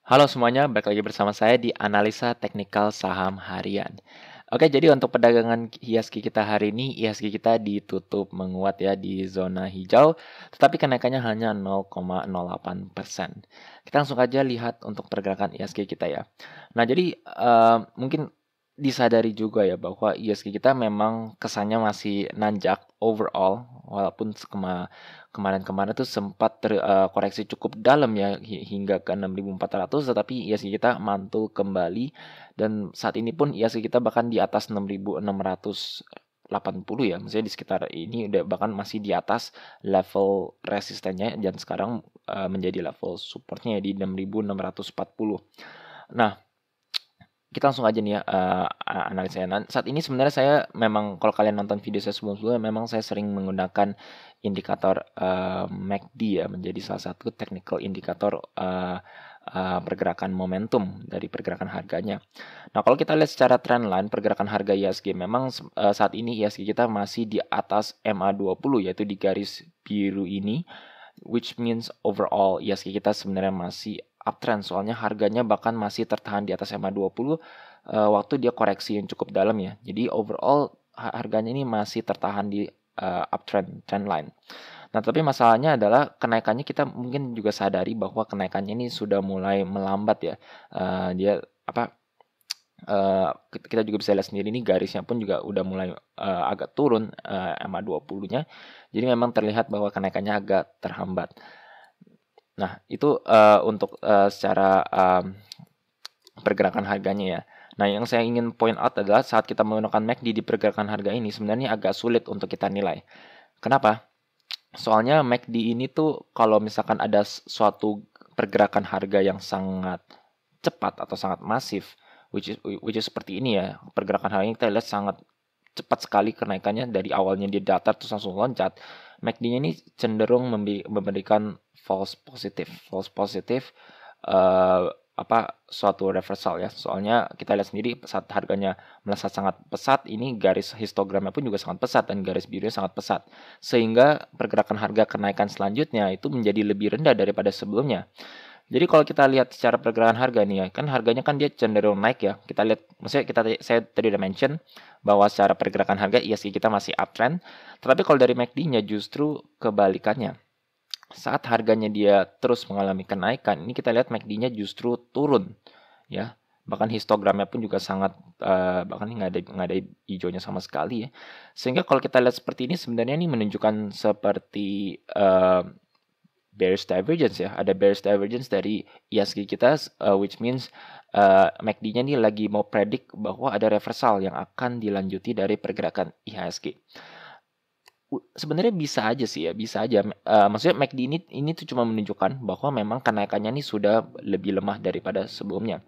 Halo semuanya, balik lagi bersama saya di Analisa Teknikal Saham Harian. Oke, jadi untuk perdagangan IHSG kita hari ini, IHSG kita ditutup menguat ya di zona hijau, tetapi kenaikannya hanya 0,08%. Kita langsung aja lihat untuk pergerakan IHSG kita ya. Nah, jadi mungkin disadari juga ya bahwa IHSG kita memang kesannya masih nanjak overall, walaupun kemarin-kemarin tuh sempat koreksi cukup dalam ya hingga ke 6.400, tetapi IHSG kita mantul kembali dan saat ini pun IHSG kita bahkan di atas 6.680 ya, maksudnya di sekitar ini udah bahkan masih di atas level resistennya dan sekarang menjadi level supportnya ya di 6.640. Nah, kita langsung aja nih ya analisanya. Saat ini sebenarnya saya memang kalau kalian nonton video saya sebelum-sebelumnya memang saya sering menggunakan indikator MACD ya menjadi salah satu technical indikator pergerakan momentum dari pergerakan harganya. Nah, kalau kita lihat secara trendline pergerakan harga IHSG memang saat ini IHSG kita masih di atas MA20 yaitu di garis biru ini, which means overall IHSG kita sebenarnya masih uptrend, soalnya harganya bahkan masih tertahan di atas MA20 waktu dia koreksi yang cukup dalam ya. Jadi overall harganya ini masih tertahan di uptrend trendline. Nah, tapi masalahnya adalah kenaikannya kita mungkin juga sadari bahwa kenaikannya ini sudah mulai melambat ya. Dia apa kita juga bisa lihat sendiri ini garisnya pun juga udah mulai agak turun MA20-nya. Jadi memang terlihat bahwa kenaikannya agak terhambat. Nah, itu untuk secara pergerakan harganya ya. Nah, yang saya ingin point out adalah saat kita menggunakan MACD di pergerakan harga ini sebenarnya agak sulit untuk kita nilai. Kenapa? Soalnya MACD ini tuh kalau misalkan ada suatu pergerakan harga yang sangat cepat atau sangat masif, which is seperti ini ya, pergerakan harga kita lihat sangat cepat sekali kenaikannya dari awalnya dia datar terus langsung loncat. MACD-nya ini cenderung memberikan false positif suatu reversal ya. Soalnya kita lihat sendiri saat harganya melesat sangat pesat, ini garis histogramnya pun juga sangat pesat dan garis birunya sangat pesat. Sehingga pergerakan harga kenaikan selanjutnya itu menjadi lebih rendah daripada sebelumnya. Jadi kalau kita lihat secara pergerakan harga nih ya, kan harganya kan dia cenderung naik ya. Kita lihat, maksudnya saya tadi udah mention bahwa secara pergerakan harga IHSG kita masih uptrend. Tetapi kalau dari MACD-nya justru kebalikannya. Saat harganya dia terus mengalami kenaikan, ini kita lihat MACD-nya justru turun ya. Bahkan histogramnya pun juga sangat bahkan ini nggak ada hijaunya sama sekali ya. Sehingga kalau kita lihat seperti ini sebenarnya ini menunjukkan seperti bearish divergence ya. Ada bearish divergence dari IHSG kita, which means MACD-nya ini lagi mau predik bahwa ada reversal yang akan dilanjuti dari pergerakan IHSG. Sebenarnya bisa aja sih ya, bisa aja. Maksudnya MACD ini tuh cuma menunjukkan bahwa memang kenaikannya ini sudah lebih lemah daripada sebelumnya.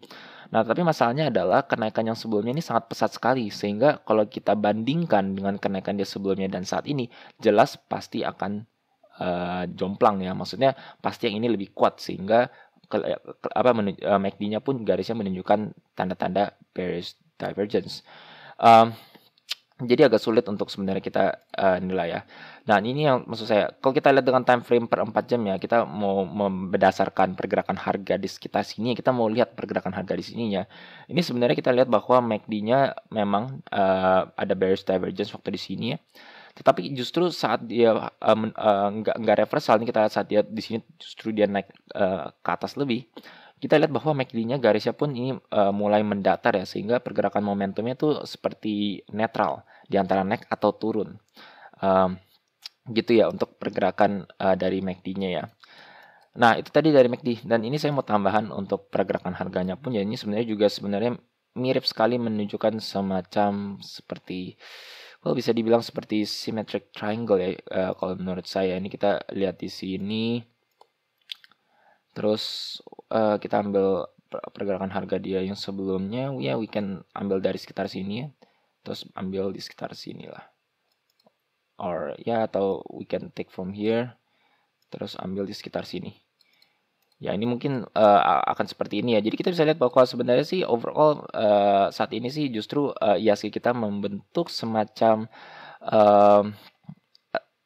Nah, tapi masalahnya adalah kenaikan yang sebelumnya ini sangat pesat sekali, sehingga kalau kita bandingkan dengan kenaikan dia sebelumnya dan saat ini, jelas pasti akan jomplang ya. Maksudnya pasti yang ini lebih kuat sehingga MACD-nya pun garisnya menunjukkan tanda-tanda bearish divergence. Jadi agak sulit untuk sebenarnya kita nilai ya. Nah, ini yang maksud saya, kalau kita lihat dengan time frame per 4 jam ya, kita mau berdasarkan pergerakan harga di sekitar sini, kita mau lihat pergerakan harga di sininya. Ini sebenarnya kita lihat bahwa MACD-nya memang ada bearish divergence waktu di sini ya. Tetapi justru saat dia nggak reversal nih, kita lihat saat dia di sini justru dia naik ke atas lebih. Kita lihat bahwa MACD-nya garisnya pun ini mulai mendatar ya, sehingga pergerakan momentumnya tuh seperti netral di antara naik atau turun. Gitu ya untuk pergerakan dari MACD-nya ya. Nah, itu tadi dari MACD, dan ini saya mau tambahan untuk pergerakan harganya pun ya, ini sebenarnya mirip sekali menunjukkan semacam seperti, well, bisa dibilang seperti symmetric triangle ya kalau menurut saya. Ini kita lihat di sini. Terus kita ambil pergerakan harga dia yang sebelumnya, ya we can ambil dari sekitar sini ya. Terus ambil di sekitar sini lah. Or ya, atau we can take from here. Terus ambil di sekitar sini. Ya, ini mungkin akan seperti ini ya. Jadi kita bisa lihat bahwa sebenarnya sih overall saat ini sih justru IHSG kita membentuk semacam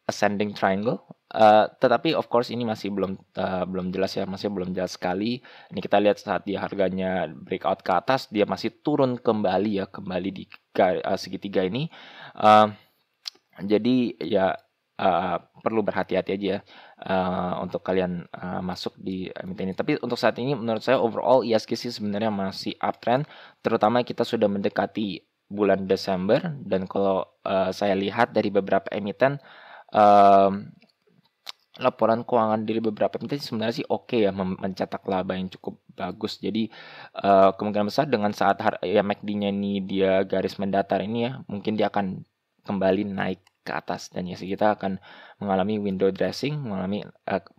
ascending triangle Tetapi of course ini masih belum jelas ya, masih belum jelas sekali. Ini kita lihat saat dia harganya breakout ke atas, dia masih turun kembali ya, kembali di segitiga ini. Jadi ya perlu berhati-hati aja ya untuk kalian masuk di emiten ini. Tapi untuk saat ini menurut saya overall IHSG sih sebenarnya masih uptrend, terutama kita sudah mendekati bulan Desember, dan kalau saya lihat dari beberapa emiten, laporan keuangan dari beberapa emiten sebenarnya sih oke ya, mencetak laba yang cukup bagus. Jadi kemungkinan besar dengan saat ya MACD-nya ini dia garis mendatar ini ya, mungkin dia akan kembali naik ke atas, dan ya kita akan mengalami window dressing, mengalami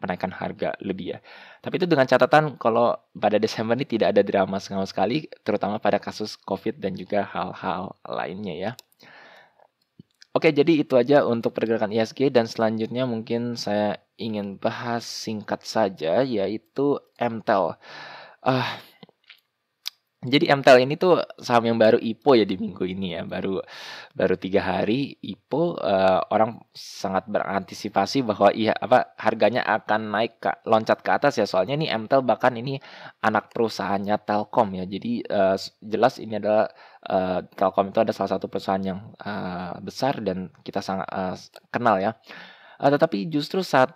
penaikan harga lebih ya. Tapi itu dengan catatan kalau pada Desember ini tidak ada drama sama sekali, terutama pada kasus COVID dan juga hal-hal lainnya ya. Oke, jadi itu aja untuk pergerakan IHSG, dan selanjutnya mungkin saya ingin bahas singkat saja, yaitu MTEL. Jadi MTEL ini tuh saham yang baru IPO ya di minggu ini ya, baru 3 hari IPO. Orang sangat berantisipasi bahwa harganya akan naik loncat ke atas ya, soalnya nih MTEL bahkan ini anak perusahaannya Telkom ya. Jadi jelas ini adalah Telkom itu ada salah satu perusahaan yang besar dan kita sangat kenal ya. Tetapi justru saat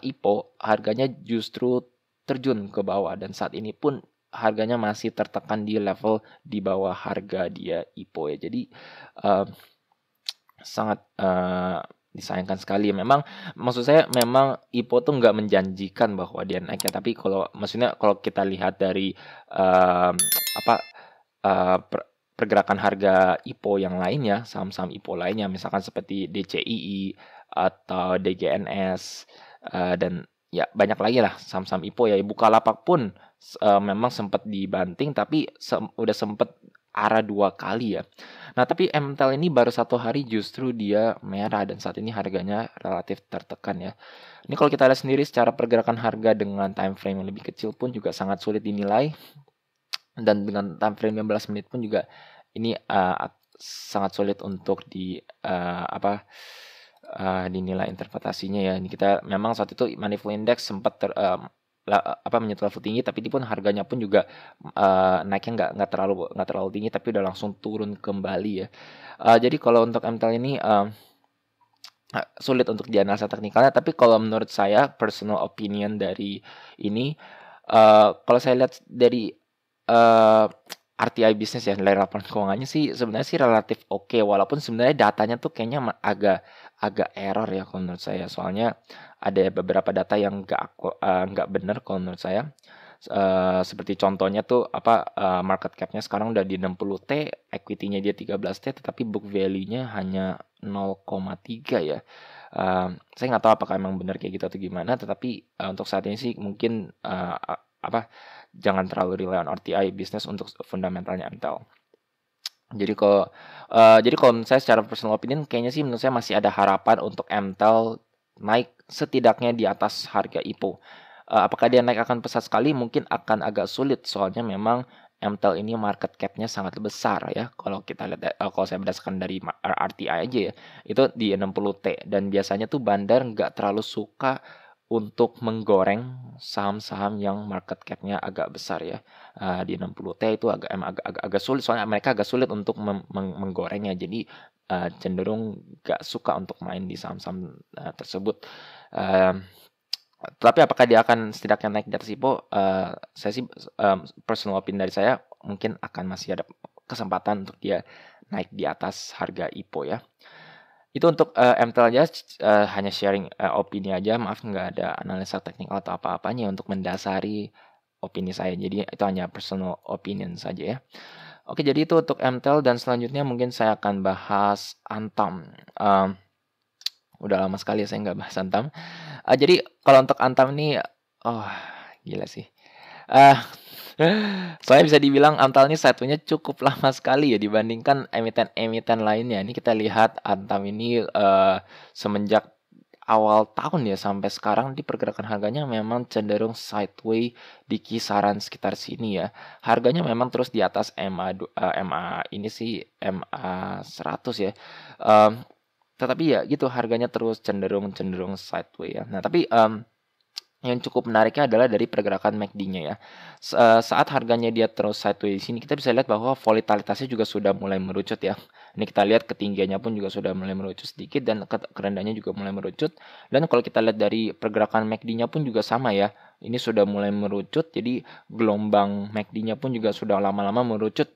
IPO harganya justru terjun ke bawah, dan saat ini pun harganya masih tertekan di level di bawah harga dia IPO ya. Jadi sangat disayangkan sekali. Memang maksud saya memang IPO tuh nggak menjanjikan bahwa dia naik ya. Tapi kalau kita lihat dari pergerakan harga IPO yang lainnya, saham-saham IPO lainnya, misalkan seperti DCII atau DGNS dan ya banyak lagi lah saham-saham IPO ya. Bukalapak pun memang sempat dibanting, tapi udah sempat arah 2 kali ya. Nah, tapi MTEL ini baru 1 hari justru dia merah, dan saat ini harganya relatif tertekan ya. Ini kalau kita lihat sendiri secara pergerakan harga dengan time frame yang lebih kecil pun juga sangat sulit dinilai, dan dengan time frame 15 menit pun juga ini sangat sulit untuk dinilai interpretasinya ya. Ini kita memang saat itu Money Flow Index sempat menyentuh level tinggi, tapi ini pun harganya pun juga naiknya nggak terlalu tinggi, tapi udah langsung turun kembali ya. Jadi kalau untuk MTEL ini sulit untuk dianalisa teknikalnya, tapi kalau menurut saya personal opinion dari ini, kalau saya lihat dari RTI bisnis ya, nilai laporan keuangannya sih sebenarnya sih relatif oke, walaupun sebenarnya datanya tuh kayaknya agak error ya kalau menurut saya. Soalnya ada beberapa data yang nggak benar kalau menurut saya. Seperti contohnya tuh market cap-nya sekarang udah di 60T, equity-nya dia 13T, tetapi book value-nya hanya 0,3 ya. Saya nggak tahu apakah emang benar kayak gitu atau gimana, tetapi untuk saat ini sih mungkin jangan terlalu rely on RTI bisnis untuk fundamentalnya MTEL. Jadi kalau menurut saya secara personal opinion, kayaknya sih menurut saya masih ada harapan untuk MTEL naik setidaknya di atas harga IPO. Apakah dia naik akan pesat sekali? Mungkin akan agak sulit, soalnya memang MTEL ini market cap-nya sangat besar ya. Kalau kita lihat, kalau saya berdasarkan dari RTI aja ya, itu di 60T, dan biasanya tuh bandar nggak terlalu suka untuk menggoreng saham-saham yang market cap-nya agak besar ya. Di 60T itu agak sulit, soalnya mereka agak sulit untuk menggorengnya. Jadi cenderung gak suka untuk main di saham-saham tersebut. Tapi apakah dia akan setidaknya naik di atas IPO? Saya sih personal opinion dari saya, mungkin akan masih ada kesempatan untuk dia naik di atas harga IPO ya. Itu untuk MTEL aja, hanya sharing opini aja, maaf nggak ada analisa teknikal atau apa-apanya untuk mendasari opini saya. Jadi itu hanya personal opinion saja ya. Oke, jadi itu untuk MTEL, dan selanjutnya mungkin saya akan bahas Antam. Udah lama sekali saya nggak bahas Antam. Jadi kalau untuk Antam ini, gila sih. Soalnya bisa dibilang Antam ini satunya cukup lama sekali ya dibandingkan emiten-emiten lainnya. Ini kita lihat Antam ini semenjak awal tahun ya sampai sekarang di pergerakan harganya memang cenderung sideways di kisaran sekitar sini ya. Harganya memang terus di atas MA ini sih MA 100 ya. tetapi ya gitu harganya terus cenderung sideways ya. Nah, tapi yang cukup menariknya adalah dari pergerakan MACD-nya ya. Saat harganya dia terus sideways di sini, kita bisa lihat bahwa volatilitasnya juga sudah mulai merucut ya. Ini kita lihat ketinggiannya pun juga sudah mulai merucut sedikit dan kerendahannya juga mulai merucut. Dan kalau kita lihat dari pergerakan MACD-nya pun juga sama ya. Ini sudah mulai merucut, jadi gelombang MACD-nya pun juga sudah lama-lama merucut,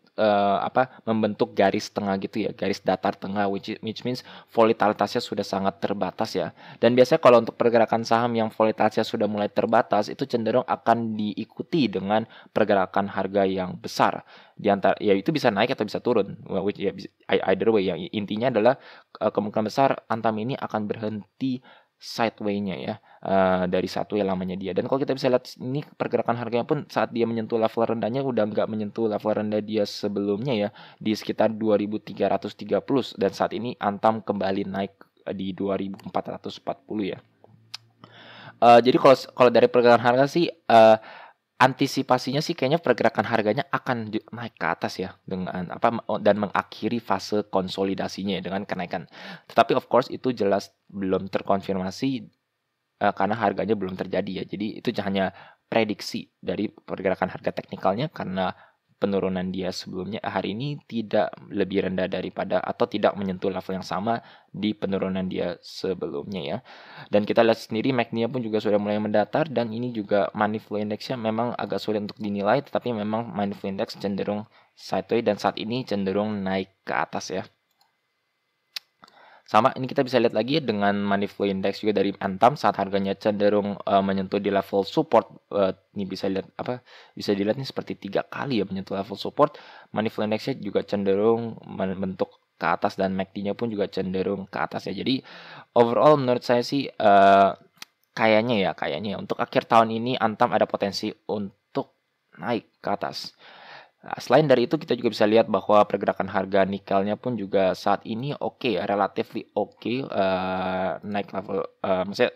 membentuk garis tengah gitu ya, garis datar tengah, which means volatilitasnya sudah sangat terbatas ya. Dan biasanya kalau untuk pergerakan saham yang volatilitasnya sudah mulai terbatas, itu cenderung akan diikuti dengan pergerakan harga yang besar. Di antara ya itu bisa naik atau bisa turun. Which ya either way ya. Intinya adalah kemungkinan besar Antam ini akan berhenti sideways-nya ya, dari satu yang lamanya dia. Dan kalau kita bisa lihat ini pergerakan harganya pun saat dia menyentuh level rendahnya udah nggak menyentuh level rendah dia sebelumnya ya, di sekitar 2330, dan saat ini Antam kembali naik di 2440 ya. Jadi kalau dari pergerakan harga sih, antisipasinya sih kayaknya pergerakan harganya akan naik ke atas ya, dengan dan mengakhiri fase konsolidasinya ya, dengan kenaikan. Tetapi of course itu jelas belum terkonfirmasi, karena harganya belum terjadi ya. Jadi itu hanya prediksi dari pergerakan harga teknikalnya, karena penurunan dia sebelumnya hari ini tidak lebih rendah daripada atau tidak menyentuh level yang sama di penurunan dia sebelumnya ya. Dan kita lihat sendiri MACD pun juga sudah mulai mendatar, dan ini juga money flow index-nya memang agak sulit untuk dinilai, tetapi memang money flow index cenderung sideways dan saat ini cenderung naik ke atas ya. Sama ini kita bisa lihat lagi dengan money flow index juga dari Antam saat harganya cenderung menyentuh di level support. Ini bisa dilihat nih seperti 3 kali ya menyentuh level support. Money flow indexnya juga cenderung membentuk ke atas dan MACD-nya pun juga cenderung ke atas ya. Jadi overall menurut saya sih kayaknya untuk akhir tahun ini Antam ada potensi untuk naik ke atas. Nah, selain dari itu kita juga bisa lihat bahwa pergerakan harga nikelnya pun juga saat ini oke ya, relatively oke, naik level, maksudnya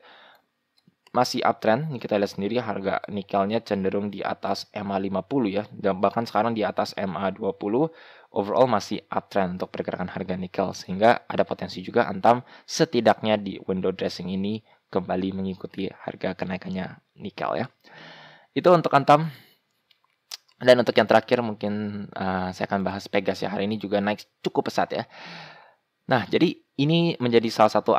masih uptrend. Ini kita lihat sendiri harga nikelnya cenderung di atas MA50 ya, dan bahkan sekarang di atas MA20. Overall masih uptrend untuk pergerakan harga nikel, sehingga ada potensi juga Antam setidaknya di window dressing ini kembali mengikuti harga kenaikannya nikel ya. Itu untuk Antam. Dan untuk yang terakhir mungkin saya akan bahas Pegas ya. Hari ini juga naik cukup pesat ya. Nah, jadi ini menjadi salah satu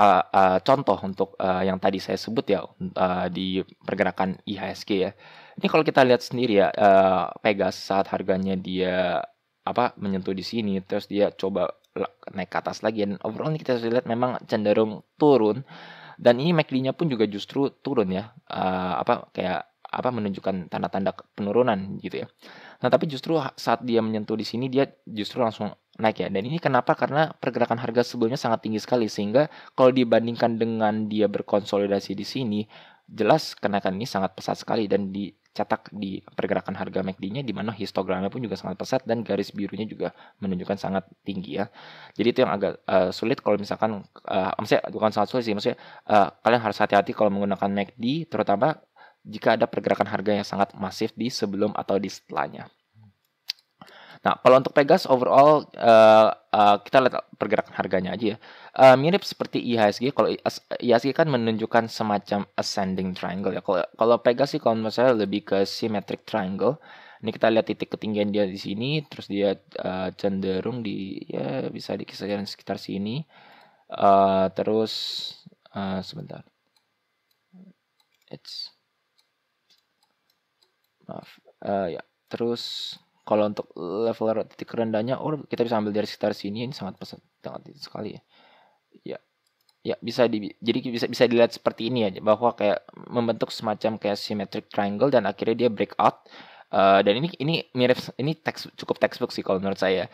contoh untuk yang tadi saya sebut ya, di pergerakan IHSG ya. Ini kalau kita lihat sendiri ya, Pegas saat harganya dia menyentuh di sini, terus dia coba naik ke atas lagi, dan overall ini kita lihat memang cenderung turun, dan ini MACD-nya pun juga justru turun ya, menunjukkan tanda-tanda penurunan gitu ya. Nah, tapi justru saat dia menyentuh di sini dia justru langsung naik ya. Dan ini kenapa? Karena pergerakan harga sebelumnya sangat tinggi sekali, sehingga kalau dibandingkan dengan dia berkonsolidasi di sini, jelas kenaikan ini sangat pesat sekali dan dicetak di pergerakan harga MACD-nya, di mana histogramnya pun juga sangat pesat dan garis birunya juga menunjukkan sangat tinggi ya. Jadi itu yang agak sulit kalau misalkan, maksudnya bukan sangat sulit sih, maksudnya kalian harus hati-hati kalau menggunakan MACD, terutama jika ada pergerakan harga yang sangat masif di sebelum atau di setelahnya. Nah, kalau untuk Pegas overall kita lihat pergerakan harganya aja ya. Mirip seperti IHSG. Kalau IHSG kan menunjukkan semacam ascending triangle ya. Kalau Pegas sih kalau menurut saya lebih ke symmetric triangle. Ini kita lihat titik ketinggian dia di sini, terus dia cenderung ya bisa di kisaran sekitar sini. Terus sebentar. Ya. Terus kalau untuk level titik rendahnya, kita bisa ambil dari sekitar sini. Ini sangat pesat sekali ya. Ya jadi bisa dilihat seperti ini ya, bahwa kayak membentuk semacam kayak symmetric triangle dan akhirnya dia breakout. Dan ini mirip, ini cukup textbook sih kalau menurut saya.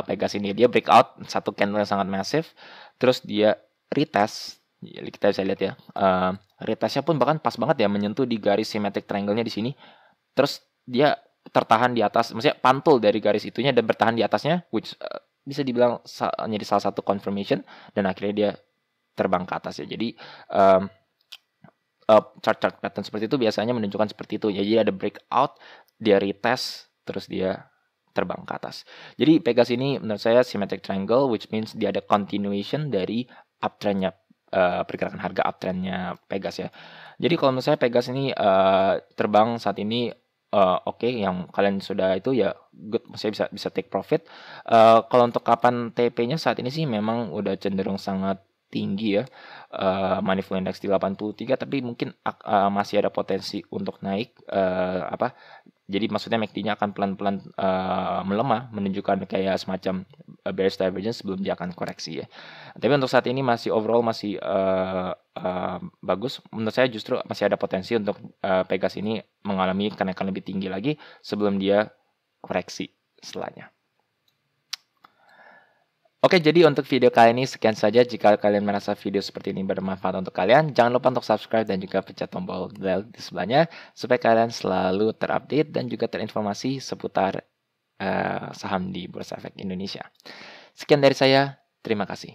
Pegas ini dia breakout satu candle yang sangat masif, terus dia retest. Kita bisa lihat ya, retestnya pun bahkan pas banget ya menyentuh di garis symmetric triangle-nya di sini. Terus dia tertahan di atas, maksudnya pantul dari garis itunya dan bertahan di atasnya, which bisa dibilang menjadi salah satu confirmation, dan akhirnya dia terbang ke atas ya. Jadi chart pattern seperti itu biasanya menunjukkan seperti itu. Jadi ada breakout, dia retest, terus dia terbang ke atas. Jadi Pegas ini menurut saya symmetric triangle, which means dia ada continuation dari uptrendnya pergerakan harga uptrendnya Pegas ya. Jadi kalau menurut saya Pegas ini terbang saat ini oke, yang kalian sudah itu ya good, maksudnya bisa take profit. Kalau untuk kapan TP-nya saat ini sih memang udah cenderung sangat tinggi ya. Money Flow Index di 83, tapi mungkin masih ada potensi untuk naik jadi maksudnya MACD-nya akan pelan-pelan melemah, menunjukkan kayak semacam bearish divergence sebelum dia akan koreksi ya. Tapi untuk saat ini masih overall masih bagus. Menurut saya justru masih ada potensi untuk Pegas ini mengalami kenaikan lebih tinggi lagi sebelum dia koreksi setelahnya. Oke, jadi untuk video kali ini sekian saja. Jika kalian merasa video seperti ini bermanfaat untuk kalian, jangan lupa untuk subscribe dan juga pencet tombol bell di sebelahnya supaya kalian selalu terupdate dan juga terinformasi seputar saham di Bursa Efek Indonesia. Sekian dari saya, terima kasih.